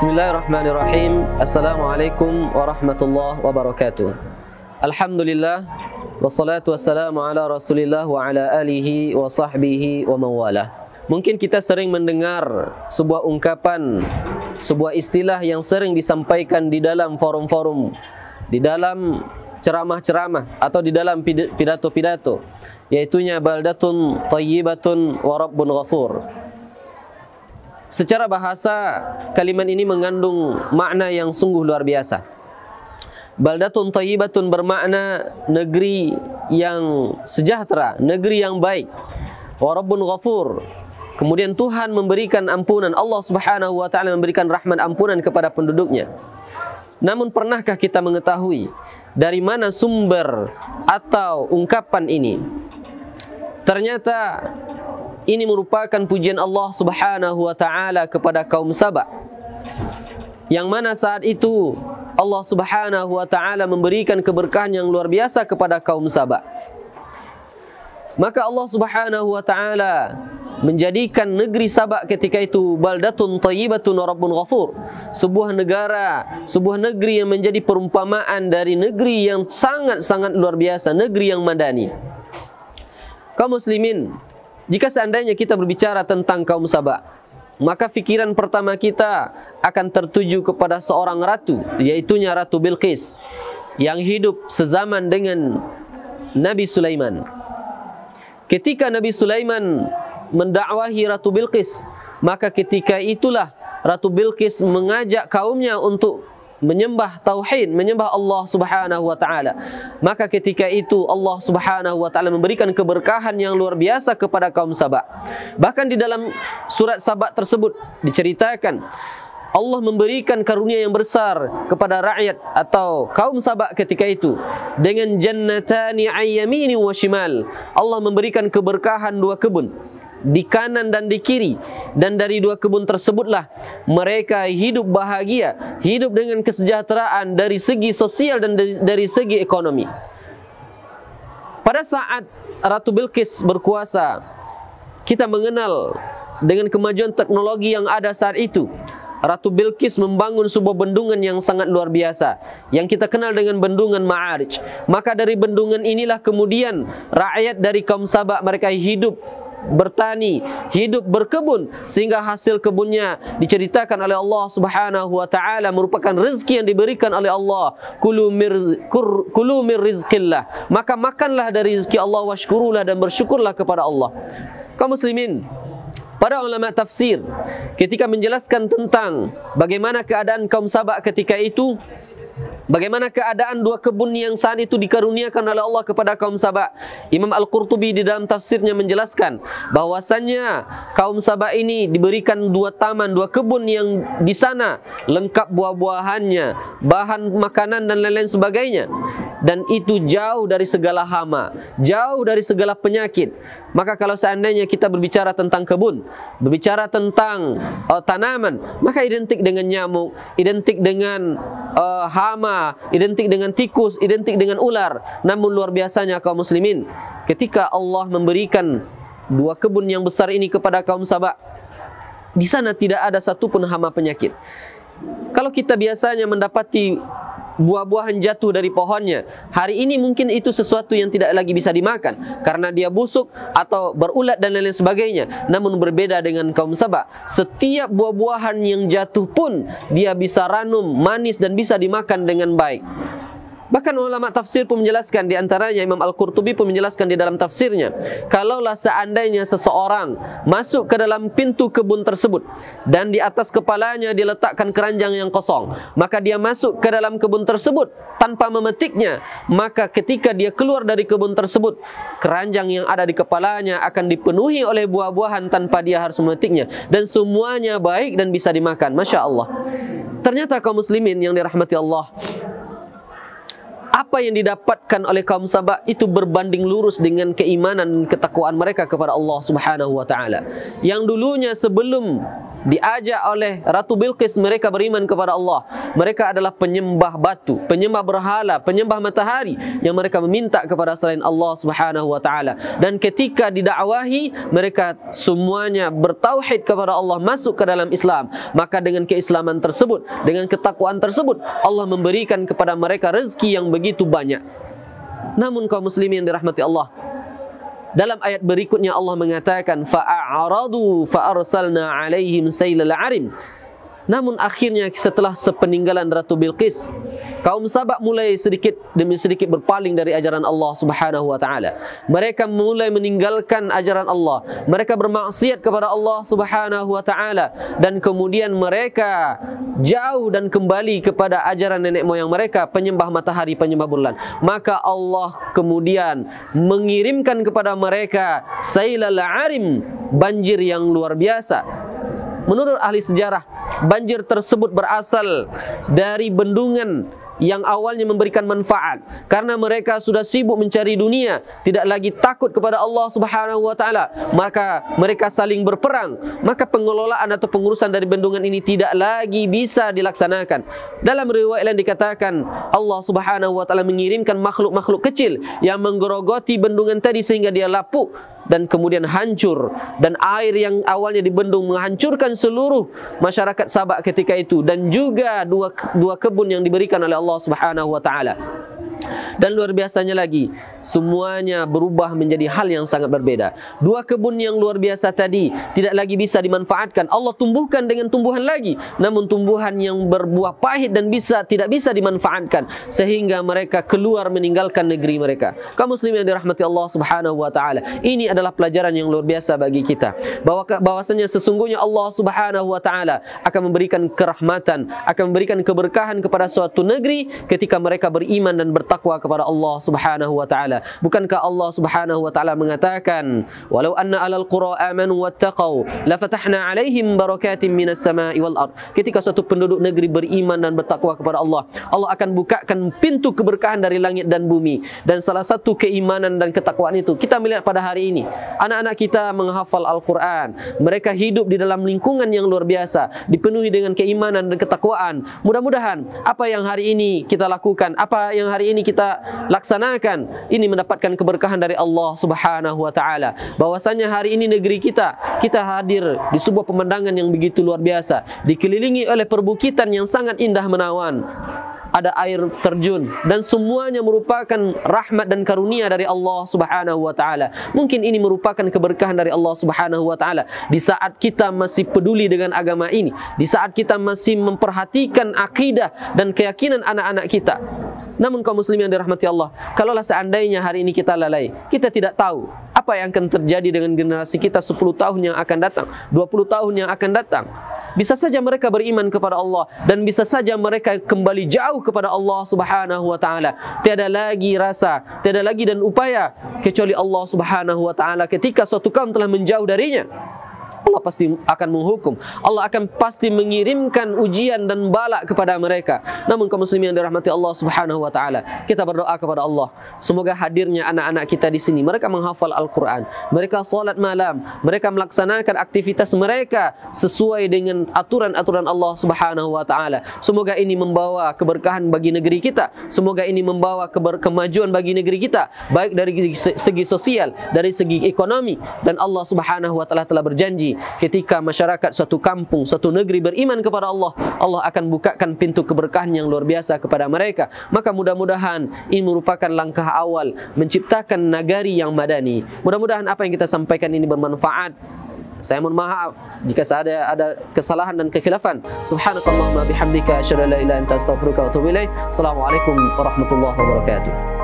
Bismillahirrahmanirrahim. Assalamualaikum warahmatullahi wabarakatuh. Alhamdulillah, wassalatu wassalamu ala rasulillah wa ala alihi wa sahbihi wa mawalah. Mungkin kita sering mendengar sebuah ungkapan, sebuah istilah yang sering disampaikan di dalam forum-forum, di dalam ceramah-ceramah atau di dalam pidato-pidato, yaitunya baldatun thayyibatun wa rabbun ghafur. Secara bahasa, kalimat ini mengandung makna yang sungguh luar biasa. Baldatun thayyibatun bermakna negeri yang sejahtera, negeri yang baik. Wa rabbun ghafur, kemudian Tuhan memberikan ampunan, Allah Subhanahu wa taala memberikan rahmat ampunan kepada penduduknya. Namun pernahkah kita mengetahui dari mana sumber atau ungkapan ini? Ternyata ini merupakan pujian Allah Subhanahu wa taala kepada kaum Saba, yang mana saat itu Allah Subhanahu wa taala memberikan keberkahan yang luar biasa kepada kaum Saba. Maka Allah Subhanahu wa taala menjadikan negeri Saba ketika itu baldatun thayyibatun wa rabbun ghafur, sebuah negara, sebuah negeri yang menjadi perumpamaan dari negeri yang sangat-sangat luar biasa, negeri yang madani. Kaum muslimin, jika seandainya kita berbicara tentang kaum Saba, maka fikiran pertama kita akan tertuju kepada seorang ratu, yaitunya Ratu Bilqis, yang hidup sezaman dengan Nabi Sulaiman. Ketika Nabi Sulaiman mendakwahi Ratu Bilqis, maka ketika itulah Ratu Bilqis mengajak kaumnya untuk menyembah tauhid, menyembah Allah Subhanahu wa taala. Maka ketika itu Allah Subhanahu wa taala memberikan keberkahan yang luar biasa kepada kaum Saba. Bahkan di dalam surat Saba tersebut diceritakan Allah memberikan karunia yang besar kepada rakyat atau kaum Saba ketika itu dengan jannatani ayyamini wa shimal. Allah memberikan keberkahan dua kebun di kanan dan di kiri, dan dari dua kebun tersebutlah mereka hidup bahagia, hidup dengan kesejahteraan dari segi sosial dan dari segi ekonomi. Pada saat Ratu Bilqis berkuasa, kita mengenal dengan kemajuan teknologi yang ada saat itu, Ratu Bilqis membangun sebuah bendungan yang sangat luar biasa, yang kita kenal dengan bendungan Ma'arij. Maka dari bendungan inilah kemudian rakyat dari kaum Saba mereka hidup bertani, hidup berkebun, sehingga hasil kebunnya diceritakan oleh Allah Subhanahu wa taala merupakan rezeki yang diberikan oleh Allah. Kulu mir rizqillah, maka makanlah dari rezeki Allah, washkurulah, dan bersyukurlah kepada Allah. Kaum muslimin, para ulama tafsir ketika menjelaskan tentang bagaimana keadaan kaum Saba ketika itu, bagaimana keadaan dua kebun yang saat itu dikaruniakan oleh Allah kepada kaum Saba, Imam Al-Qurtubi di dalam tafsirnya menjelaskan bahwasannya kaum Saba ini diberikan dua taman, dua kebun yang di sana lengkap buah-buahannya, bahan makanan dan lain-lain sebagainya, dan itu jauh dari segala hama, jauh dari segala penyakit. Maka kalau seandainya kita berbicara tentang kebun, berbicara tentang tanaman, maka identik dengan nyamuk, identik dengan hama, identik dengan tikus, identik dengan ular. Namun luar biasanya kaum muslimin, ketika Allah memberikan dua kebun yang besar ini kepada kaum Saba, di sana tidak ada satupun hama penyakit. Kalau kita biasanya mendapati buah-buahan jatuh dari pohonnya, hari ini mungkin itu sesuatu yang tidak lagi bisa dimakan karena dia busuk atau berulat dan lain-lain sebagainya. Namun berbeda dengan kaum Saba, setiap buah-buahan yang jatuh pun dia bisa ranum, manis, dan bisa dimakan dengan baik. Bahkan ulama tafsir pun menjelaskan, di antaranya Imam Al-Qurtubi pun menjelaskan di dalam tafsirnya, kalaulah seandainya seseorang masuk ke dalam pintu kebun tersebut dan di atas kepalanya diletakkan keranjang yang kosong, maka dia masuk ke dalam kebun tersebut tanpa memetiknya, maka ketika dia keluar dari kebun tersebut, keranjang yang ada di kepalanya akan dipenuhi oleh buah-buahan tanpa dia harus memetiknya, dan semuanya baik dan bisa dimakan. Masya Allah. Ternyata kaum muslimin yang dirahmati Allah, apa yang didapatkan oleh kaum Saba itu berbanding lurus dengan keimanan dan ketakwaan mereka kepada Allah Subhanahu wa taala. Yang dulunya sebelum diajak oleh Ratu Bilqis, mereka beriman kepada Allah. Mereka adalah penyembah batu, penyembah berhala, penyembah matahari yang mereka meminta kepada selain Allah Subhanahu wa taala. Dan ketika didakwahi, mereka semuanya bertauhid kepada Allah, masuk ke dalam Islam. Maka dengan keislaman tersebut, dengan ketakwaan tersebut, Allah memberikan kepada mereka rezeki yang begitu banyak. Namun kaum muslimin yang dirahmati Allah, dalam ayat berikutnya Allah mengatakan fa'aradu fa'arsalna 'alaihim sailal 'arim. Namun akhirnya setelah sepeninggalan Ratu Bilqis, kaum Sabak mulai sedikit demi sedikit berpaling dari ajaran Allah Subhanahu wa taala. Mereka mulai meninggalkan ajaran Allah. Mereka bermaksiat kepada Allah Subhanahu wa taala, dan kemudian mereka jauh dan kembali kepada ajaran nenek moyang mereka, penyembah matahari, penyembah bulan. Maka Allah kemudian mengirimkan kepada mereka sailal 'arim, banjir yang luar biasa. Menurut ahli sejarah, banjir tersebut berasal dari bendungan yang awalnya memberikan manfaat, karena mereka sudah sibuk mencari dunia, tidak lagi takut kepada Allah Subhanahu wa taala, maka mereka saling berperang. Maka pengelolaan atau pengurusan dari bendungan ini tidak lagi bisa dilaksanakan. Dalam riwayat lain dikatakan Allah Subhanahu wa taala mengirimkan makhluk-makhluk kecil yang menggerogoti bendungan tadi sehingga dia lapuk dan kemudian hancur, dan air yang awalnya dibendung menghancurkan seluruh masyarakat Sabak ketika itu, dan juga dua kebun yang diberikan oleh Allah Subhanahu wa taala. Dan luar biasanya lagi, semuanya berubah menjadi hal yang sangat berbeda. Dua kebun yang luar biasa tadi tidak lagi bisa dimanfaatkan. Allah tumbuhkan dengan tumbuhan lagi, namun tumbuhan yang berbuah pahit dan tidak bisa dimanfaatkan, sehingga mereka keluar meninggalkan negeri mereka. Kaum muslimin yang dirahmati Allah Subhanahu wa taala, ini adalah pelajaran yang luar biasa bagi kita, bahwasanya sesungguhnya Allah Subhanahu wa taala akan memberikan kerahmatan, akan memberikan keberkahan kepada suatu negeri ketika mereka beriman dan bertakwa kepada Allah Subhanahu wa taala. Bukankah Allah Subhanahu wa taala mengatakan, "Walau anna 'alal qura amanu wattaqau la fatahna 'alaihim barakatin minas sama'i wal ard." Ketika suatu penduduk negeri beriman dan bertakwa kepada Allah, Allah akan bukakan pintu keberkahan dari langit dan bumi. Dan salah satu keimanan dan ketakwaan itu kita melihat pada hari ini, anak-anak kita menghafal Al-Quran, mereka hidup di dalam lingkungan yang luar biasa, dipenuhi dengan keimanan dan ketakwaan. Mudah-mudahan apa yang hari ini kita lakukan, apa yang hari ini kita laksanakan, ini mendapatkan keberkahan dari Allah Subhanahu wa taala. Bahwasanya hari ini negeri kita hadir di sebuah pemandangan yang begitu luar biasa, dikelilingi oleh perbukitan yang sangat indah menawan. Ada air terjun, dan semuanya merupakan rahmat dan karunia dari Allah Subhanahu wa taala. Mungkin ini merupakan keberkahan dari Allah Subhanahu wa taala di saat kita masih peduli dengan agama ini, di saat kita masih memperhatikan akidah dan keyakinan anak-anak kita. Namun kaum muslimin yang dirahmati Allah, kalaulah seandainya hari ini kita lalai, kita tidak tahu apa yang akan terjadi dengan generasi kita 10 tahun yang akan datang, 20 tahun yang akan datang. Bisa saja mereka beriman kepada Allah, dan bisa saja mereka kembali jauh kepada Allah Subhanahu wa taala. Tiada lagi rasa, tiada lagi dan upaya kecuali Allah Subhanahu wa taala. Ketika suatu kaum telah menjauh darinya, Allah pasti akan menghukum. Allah akan pasti mengirimkan ujian dan bala kepada mereka. Namun kaum muslimin yang dirahmati Allah Subhanahu wa taala, kita berdoa kepada Allah, semoga hadirnya anak-anak kita di sini, mereka menghafal Al-Quran, mereka salat malam, mereka melaksanakan aktivitas mereka sesuai dengan aturan-aturan Allah Subhanahu wa taala. Semoga ini membawa keberkahan bagi negeri kita, semoga ini membawa kemajuan bagi negeri kita, baik dari segi sosial, dari segi ekonomi. Dan Allah Subhanahu wa taala telah berjanji, ketika masyarakat suatu kampung, suatu negeri beriman kepada Allah, Allah akan bukakan pintu keberkahan yang luar biasa kepada mereka. Maka mudah-mudahan ini merupakan langkah awal menciptakan nagari yang madani. Mudah-mudahan apa yang kita sampaikan ini bermanfaat. Saya mohon maaf jika ada kesalahan dan kekhilafan. Subhanakallahumma bihamdika asyhadu an la ilaha illa anta astaghfiruka wa atubu ilaik. Assalamualaikum warahmatullahi wabarakatuh.